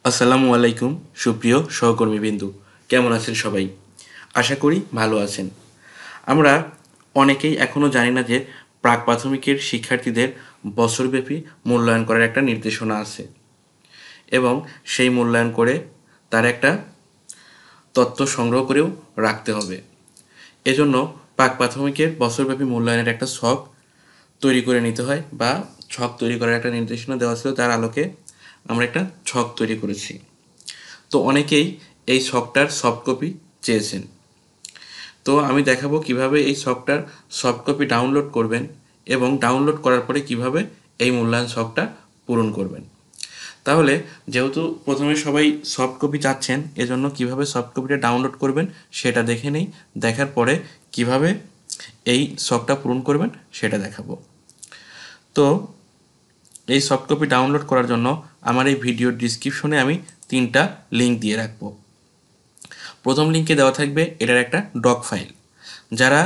আসসালামু আলাইকুম সুপ্রিয় সহকর্মীবৃন্দু, কেমন আছেন সবাই? আশা করি ভালো আছেন। আমরা অনেকেই এখনও জানি না যে প্রাক প্রাথমিকের শিক্ষার্থীদের বছরব্যাপী মূল্যায়ন করার একটা নির্দেশনা আছে এবং সেই মূল্যায়ন করে তার একটা তথ্য সংগ্রহ করেও রাখতে হবে। এজন্য প্রাক প্রাথমিকের বছরব্যাপী মূল্যায়নের একটা ছক তৈরি করে নিতে হয় বা ছক তৈরি করার একটা নির্দেশনা দেওয়া ছিল, তার আলোকে আমরা একটা ছক তৈরি করেছি। তো অনেকেই এই ছকটার সফট কপি চেয়েছেন। তো আমি দেখাবো কিভাবে এই ছকটার সফট কপি ডাউনলোড করবেন এবং ডাউনলোড করার পরে কিভাবে এই মূল্যায়ন ছকটা পূরণ করবেন। তাহলে যেহেতু প্রথমে সবাই সফট কপি চাচ্ছেন, এজন্য কিভাবে সফট কপিটা ডাউনলোড করবেন সেটা দেখে নেই। দেখার পরে কিভাবে এই ছকটা পূরণ করবেন সেটা দেখাবো। তো এই সফট কপি ডাউনলোড করার জন্য আমার এই ভিডিওর ডিসক্রিপশনে আমি 3টা লিঙ্ক দিয়ে রাখবো। প্রথম লিঙ্কে দেওয়া থাকবে এটার একটা ডক ফাইল। যারা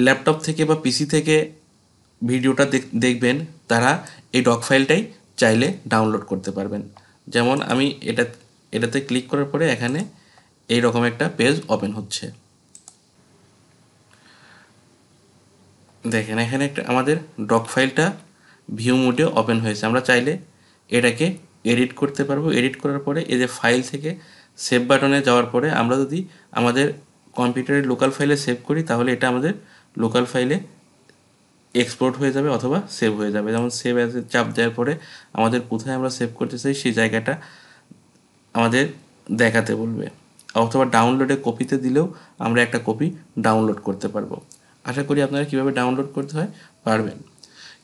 ল্যাপটপ থেকে বা পিসি থেকে ভিডিওটা দেখবেন তারা এই ডক ফাইলটাই চাইলে ডাউনলোড করতে পারবেন। যেমন আমি এটাতে ক্লিক করার পরে এখানে এই রকম একটা পেজ ওপেন হচ্ছে। দেখেন এখানে একটা আমাদের ডক ফাইলটা ভিউ মোডে ওপেন হয়েছে। আমরা চাইলে এটাকে এডিট করতে পারবো। এডিট করার পরে এই যে ফাইল থেকে সেভ বাটনে যাওয়ার পরে আমরা যদি আমাদের কম্পিউটারের লোকাল ফাইলে সেভ করি তাহলে এটা আমাদের লোকাল ফাইলে এক্সপোর্ট হয়ে যাবে অথবা সেভ হয়ে যাবে। যেমন সেভ অ্যাজ চাপ দেওয়ার পরে আমাদের কোথায় আমরা সেভ করতে চাই সেই জায়গাটা আমাদের দেখাতে বলবে, অথবা ডাউনলোডে কপিতে দিলেও আমরা একটা কপি ডাউনলোড করতে পারবো। আশা করি আপনারা কীভাবে ডাউনলোড করতে হয় পারবেন।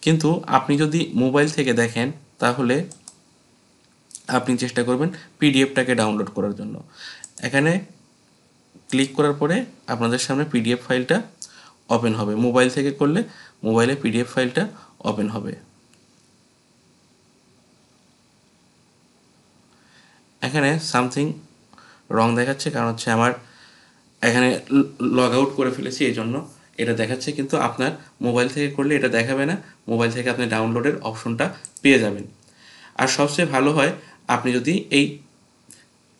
কিন্তু আপনি যদি মোবাইল থেকে দেখেন তাহলে আপনি চেষ্টা করবেন পিডিএফটাকে ডাউনলোড করার জন্য। এখানে ক্লিক করার পরে আপনাদের সামনে পিডিএফ ফাইলটা ওপেন হবে। মোবাইল থেকে করলে মোবাইলে পিডিএফ ফাইলটা ওপেন হবে। এখানে সামথিং রং দেখাচ্ছে, কারণ হচ্ছে আমার এখানে লগ আউট করে ফেলেছি, এই জন্য এটা দেখাচ্ছে। কিন্তু আপনার মোবাইল থেকে করলে এটা দেখাবে না। মোবাইল থেকে আপনি ডাউনলোডের অপশনটা পেয়ে যাবেন। আর সবচেয়ে ভালো হয় আপনি যদি এই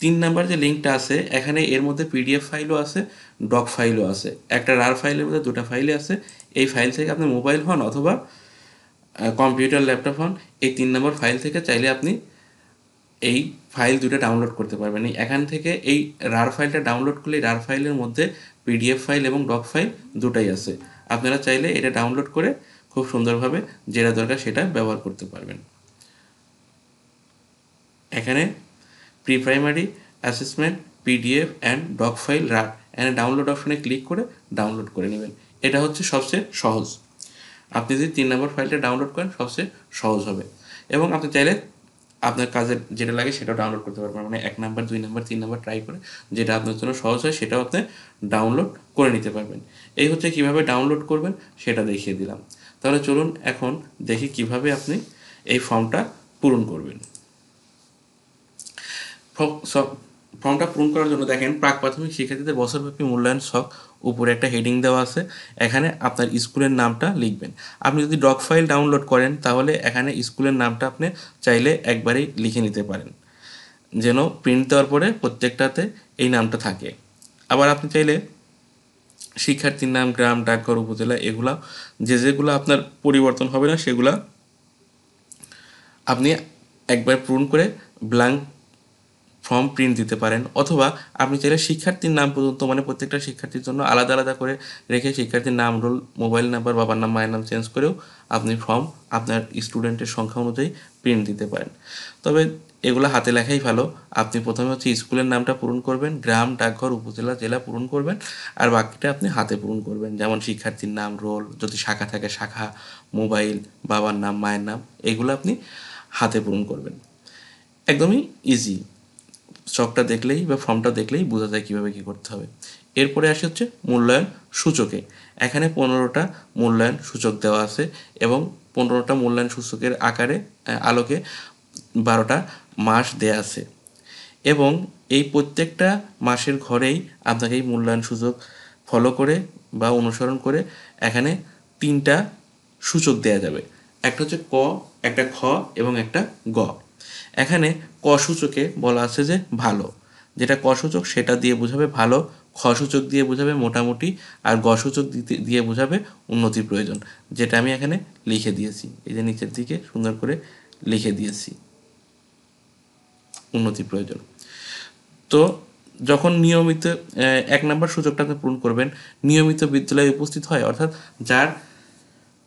3 নাম্বার যে লিঙ্কটা আছে এখানে এর মধ্যে পিডিএফ ফাইলও আছে, ডক ফাইলও আছে। একটা রার ফাইলের মধ্যে 2টা ফাইলই আছে। এই ফাইল থেকে আপনি মোবাইল হন অথবা কম্পিউটার ল্যাপটপ হন, এই 3 নম্বর ফাইল থেকে চাইলে আপনি এই ফাইল 2টা ডাউনলোড করতে পারবেন। এখান থেকে এই রার ফাইলটা ডাউনলোড করলে রার ফাইলের মধ্যে পিডিএফ ফাইল এবং ডক ফাইল দুটাই আছে। আপনারা চাইলে এটা ডাউনলোড করে খুব সুন্দরভাবে যেটা দরকার সেটা ব্যবহার করতে পারবেন। এখানে pre primary assessment PDF and doc file রার এখানে ডাউনলোড অপশনে ক্লিক করে ডাউনলোড করে নেবেন। এটা হচ্ছে সবচেয়ে সহজ। আপনি যদি 3 নম্বর ফাইলটা ডাউনলোড করেন সবচেয়ে সহজ হবে এবং আপনি চাইলে আপনার কাজের যেটা লাগে সেটাও ডাউনলোড করতে পারবেন। মানে 1 নাম্বার 2 নাম্বার 3 নাম্বার ট্রাই করে যেটা আপনার জন্য সহজ হয় সেটাও আপনি ডাউনলোড করে নিতে পারবেন। এই হচ্ছে কীভাবে ডাউনলোড করবেন সেটা দেখিয়ে দিলাম। তাহলে চলুন এখন দেখি কিভাবে আপনি এই ফর্মটা পূরণ করবেন। ফর্মটা পূরণ করার জন্য দেখেন প্রাক প্রাথমিক শিক্ষার্থীদের বছরব্যাপী মূল্যায়ন ছক, উপরে একটা হেডিং দেওয়া আছে। এখানে আপনার স্কুলের নামটা লিখবেন। আপনি যদি ডক ফাইল ডাউনলোড করেন তাহলে এখানে স্কুলের নামটা আপনি চাইলে একবারেই লিখে নিতে পারেন, যেন প্রিন্ট দেওয়ার পরে প্রত্যেকটাতে এই নামটা থাকে। আবার আপনি চাইলে শিক্ষার্থীর নাম, গ্রাম, ডাকঘর, উপজেলা এগুলা যেগুলো আপনার পরিবর্তন হবে না সেগুলা আপনি একবার পূরণ করে ব্ল্যাঙ্ক ফর্ম প্রিন্ট দিতে পারেন। অথবা আপনি চাইলে শিক্ষার্থীর নাম পর্যন্ত, মানে প্রত্যেকটা শিক্ষার্থীর জন্য আলাদা আলাদা করে রেখে শিক্ষার্থীর নাম, রোল, মোবাইল নাম্বার, বাবার নাম, মায়ের নাম চেঞ্জ করেও আপনি ফর্ম আপনার স্টুডেন্টের সংখ্যা অনুযায়ী প্রিন্ট দিতে পারেন। তবে এগুলো হাতে লেখাই ভালো। আপনি প্রথমে হচ্ছে স্কুলের নামটা পূরণ করবেন, গ্রাম, ডাকঘর, উপজেলা, জেলা পূরণ করবেন, আর বাকিটা আপনি হাতে পূরণ করবেন। যেমন শিক্ষার্থীর নাম, রোল, যদি শাখা থাকে শাখা, মোবাইল, বাবার নাম, মায়ের নাম, এগুলো আপনি হাতে পূরণ করবেন। একদমই ইজি। ছকটা দেখলেই বা ফর্মটা দেখলেই বোঝা যায় কীভাবে কী করতে হবে। এরপরে আসে হচ্ছে মূল্যায়ন সূচকে। এখানে 15টা মূল্যায়ন সূচক দেওয়া আছে এবং 15টা মূল্যায়ন সূচকের আলোকে 12টা মাস দেয়া আছে এবং এই প্রত্যেকটা মাসের ঘরেই আপনাকে এই মূল্যায়ন সূচক ফলো করে বা অনুসরণ করে এখানে 3টা সূচক দেয়া যাবে। একটা হচ্ছে ক, একটা খ এবং একটা গ। এখানে ক সূচকে বলা আছে যে ভালো, যেটা ক সূচক সেটা দিয়ে বোঝাবে ভালো, খ সূচক দিয়ে বোঝাবে মোটামুটি, আর গ সূচক দিয়ে বোঝাবে উন্নতির প্রয়োজন, যেটা আমি এখানে লিখে দিয়েছি। এই যে নিচের দিকে সুন্দর করে লিখে দিয়েছি উন্নতির প্রয়োজন। তো যখন নিয়মিত 1 নম্বর সূচকটা আপনি পূরণ করবেন, নিয়মিত বিদ্যালয়ে উপস্থিত হয় অর্থাৎ যার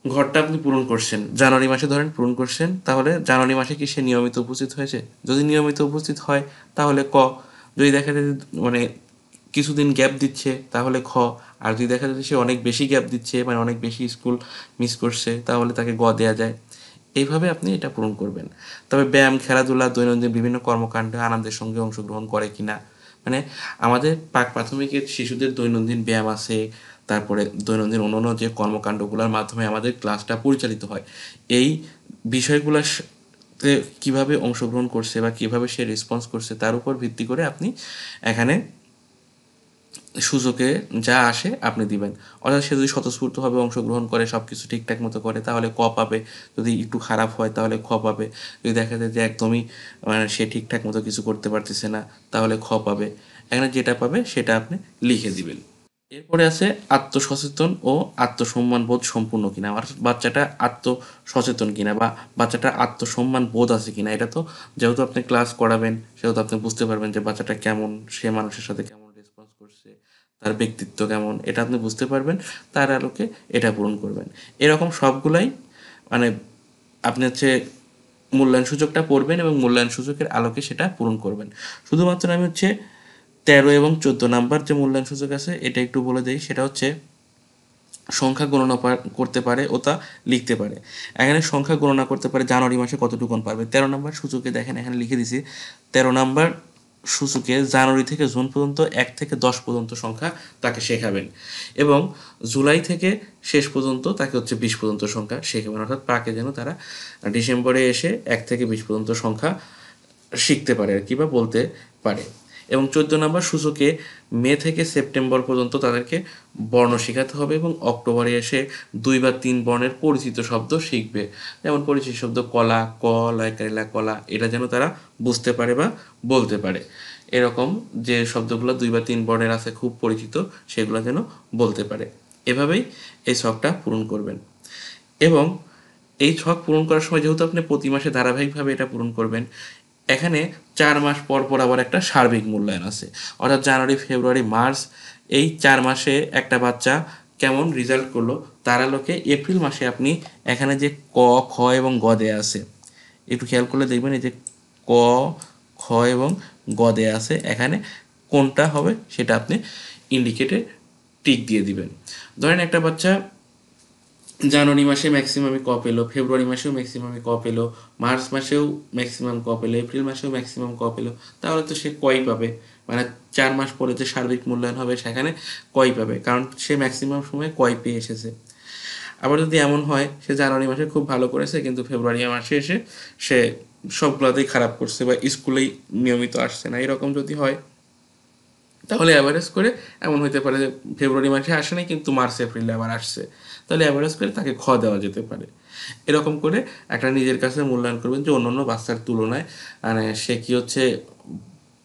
ঘরটা আপনি পূরণ করছেন, জানুয়ারি মাসে ধরেন পূরণ করছেন, তাহলে জানুয়ারি মাসে কি সে নিয়মিত উপস্থিত হয়েছে? যদি নিয়মিত উপস্থিত হয় তাহলে ক, যদি দেখা যায় মানে কিছুদিন গ্যাপ দিচ্ছে তাহলে খ, আর যদি দেখা যায় সে অনেক বেশি গ্যাপ দিচ্ছে মানে অনেক বেশি স্কুল মিস করছে তাহলে তাকে গ দেওয়া যায়। এইভাবে আপনি এটা পূরণ করবেন। তবে ব্যায়াম, খেলাধুলা, দৈনন্দিন বিভিন্ন কর্মকাণ্ডে আনন্দের সঙ্গে অংশগ্রহণ করে কিনা, মানে আমাদের প্রাথমিকের শিশুদের দৈনন্দিন ব্যায়াম আছে, তারপরে দৈনন্দিন অন্যান্য যে কর্মকাণ্ডগুলোর মাধ্যমে আমাদের ক্লাসটা পরিচালিত হয়, এই বিষয়গুলোর কীভাবে অংশগ্রহণ করছে বা কীভাবে সে রেসপন্স করছে তার উপর ভিত্তি করে আপনি এখানে সূচকে যা আসে আপনি দিবেন। অর্থাৎ সে যদি স্বতঃস্ফূর্তভাবে অংশগ্রহণ করে, সব কিছু ঠিকঠাক মতো করে তাহলে ক পাবে, যদি একটু খারাপ হয় তাহলে খ পাবে, যদি দেখা যায় যে একদমই মানে সে ঠিকঠাক মতো কিছু করতে পারতেছে না তাহলে খ পাবে। এখানে যেটা পাবে সেটা আপনি লিখে দিবেন। এরপরে আছে আত্মসচেতন ও আত্মসম্মান বোধ সম্পূর্ণ কিনা, অর্থাৎ বাচ্চাটা আত্মসচেতন কিনা বা বাচ্চাটা আত্মসম্মান বোধ আছে কিনা। এটা তো যেহেতু আপনি ক্লাস করাবেন সেহেতু আপনি বুঝতে পারবেন যে বাচ্চাটা কেমন, সে মানুষের সাথে কেমন রেসপন্স করছে, তার ব্যক্তিত্ব কেমন, এটা আপনি বুঝতে পারবেন, তার আলোকে এটা পূরণ করবেন। এরকম সবগুলাই মানে আপনি মূল্যায়ন সূচকটা পড়বেন এবং মূল্যায়ন সূচকের আলোকে সেটা পূরণ করবেন। শুধুমাত্র আমি 13 এবং 14 নাম্বার যে মূল্যায়ন সূচক আছে এটা একটু বলে দিই। সেটা সংখ্যা গণনা করতে পারে ও তা লিখতে পারে। এখানে সংখ্যা গণনা করতে পারে জানুয়ারি মাসে কতটুকুন পারবে। 13 নাম্বার সূচকে দেখেন এখানে লিখে দিছি, 13 নাম্বার সূচকে জানুয়ারি থেকে জুন পর্যন্ত 1 থেকে 10 পর্যন্ত সংখ্যা তাকে শেখাবেন এবং জুলাই থেকে শেষ পর্যন্ত তাকে 20 পর্যন্ত সংখ্যা শেখাবেন। অর্থাৎ প্রাকে যেন তারা ডিসেম্বরে এসে 1 থেকে 20 পর্যন্ত সংখ্যা শিখতে পারে আর কি, বা বলতে পারে। এবং 14 নম্বর সূচকে মে থেকে সেপ্টেম্বর পর্যন্ত তাদেরকে বর্ণ শেখাতে হবে এবং অক্টোবরে এসে 2 বা 3 বর্ণের পরিচিত শব্দ শিখবে। যেমন পরিচিত শব্দ কলা, ক, লয়, কারিলা, কলা, এটা যেন তারা বুঝতে পারে বা বলতে পারে। এরকম যে শব্দগুলো 2 বা 3 বর্ণের আছে খুব পরিচিত, সেগুলো যেন বলতে পারে। এভাবেই এই ছকটা পূরণ করবেন। এবং এই ছক পূরণ করার সময় যেহেতু আপনি প্রতি মাসে ধারাবাহিকভাবে এটা পূরণ করবেন, এখানে 4 মাস পর পর আবার একটা সার্বিক মূল্যায়ন আছে। অর্থাৎ জানুয়ারি, ফেব্রুয়ারি, মার্চ এই 4 মাসে একটা বাচ্চা কেমন রেজাল্ট করলো তার আলোকে এপ্রিল মাসে আপনি এখানে যে ক, খ এবং গ দেয়া আছে, একটু খেয়াল করলে দেখবেন এই যে ক, খ এবং গ দেয়া আছে, এখানে কোনটা হবে সেটা আপনি ইন্ডিকেটে টিক দিয়ে দিবেন। ধরেন একটা বাচ্চা জানুয়ারি মাসে ম্যাক্সিমামে ক পেলো, ফেব্রুয়ারি মাসেও ম্যাক্সিমামে ক পেলো, মার্চ মাসেও ম্যাক্সিমাম ক পেলো, এপ্রিল মাসেও ম্যাক্সিমাম ক পেলো, তাহলে তো সে কই পাবে। মানে 4 মাস পরে যে সার্বিক মূল্যায়ন হবে সেখানে কই পাবে, কারণ সে ম্যাক্সিমাম সময় কই পেয়ে এসেছে। আবার যদি এমন হয় সে জানুয়ারি মাসে খুব ভালো করেছে কিন্তু ফেব্রুয়ারি মাসে এসে সে সবগুলোতেই খারাপ করছে বা স্কুলেই নিয়মিত আসছে না, এরকম যদি হয় তাহলে অ্যাভারেজ করে এমন হতে পারে যে ফেব্রুয়ারি মাসে আসে নাই কিন্তু মার্চ এপ্রিলে আবার আসছে, তাহলে অ্যাভারেজ করে তাকে খ দেওয়া যেতে পারে। এরকম করে একটা নিজের কাছে মূল্যায়ন করবেন যে অন্যান্য বাচ্চার তুলনায় মানে সে কি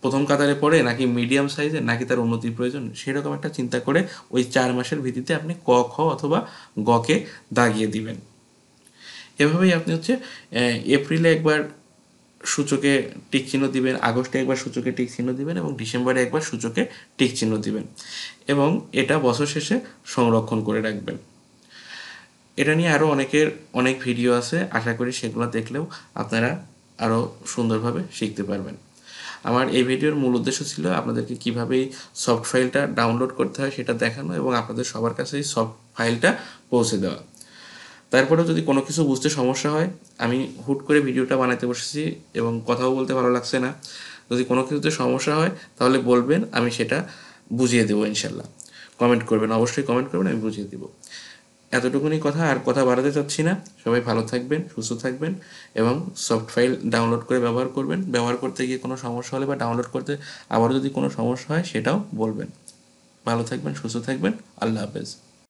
প্রথম কাতারে পড়ে নাকি মিডিয়াম সাইজের নাকি তার উন্নতির প্রয়োজন, সেরকম একটা চিন্তা করে ওই 4 মাসের ভিত্তিতে আপনি ক, খ অথবা গকে দাগিয়ে দিবেন। এভাবেই আপনি এপ্রিলে একবার সূচকে টিক চিহ্ন দিবেন, আগস্টে একবার সূচকে টিক চিহ্ন দিবেন এবং ডিসেম্বরে একবার সূচকে টিক চিহ্ন দিবেন এবং এটা বছর শেষে সংরক্ষণ করে রাখবেন। এটা নিয়ে আরও অনেক ভিডিও আছে, আশা করি সেগুলো দেখলেও আপনারা আরও সুন্দরভাবে শিখতে পারবেন। আমার এই ভিডিওর মূল উদ্দেশ্য ছিল আপনাদেরকে কীভাবে এই সফট ফাইলটা ডাউনলোড করতে হয় সেটা দেখানো এবং আপনাদের সবার কাছে এই সফট ফাইলটা পৌঁছে দেওয়া। তারপরেও যদি কোনো কিছু বুঝতে সমস্যা হয়, আমি হুট করে ভিডিওটা বানাতে বসেছি এবং কথাও বলতে ভালো লাগছে না, যদি কোনো কিছুতে সমস্যা হয় তাহলে বলবেন, আমি সেটা বুঝিয়ে দেবো ইনশাল্লাহ। কমেন্ট করবেন, অবশ্যই কমেন্ট করবেন, আমি বুঝিয়ে দেবো। এতটুকুনি কথা, আর কথা বাড়াতে চাচ্ছি না। সবাই ভালো থাকবেন, সুস্থ থাকবেন এবং সফট ফাইল ডাউনলোড করে ব্যবহার করবেন। ব্যবহার করতে গিয়ে কোনো সমস্যা হলে বা ডাউনলোড করতে আবারও যদি কোনো সমস্যা হয় সেটাও বলবেন। ভালো থাকবেন, সুস্থ থাকবেন, আল্লাহ হাফেজ।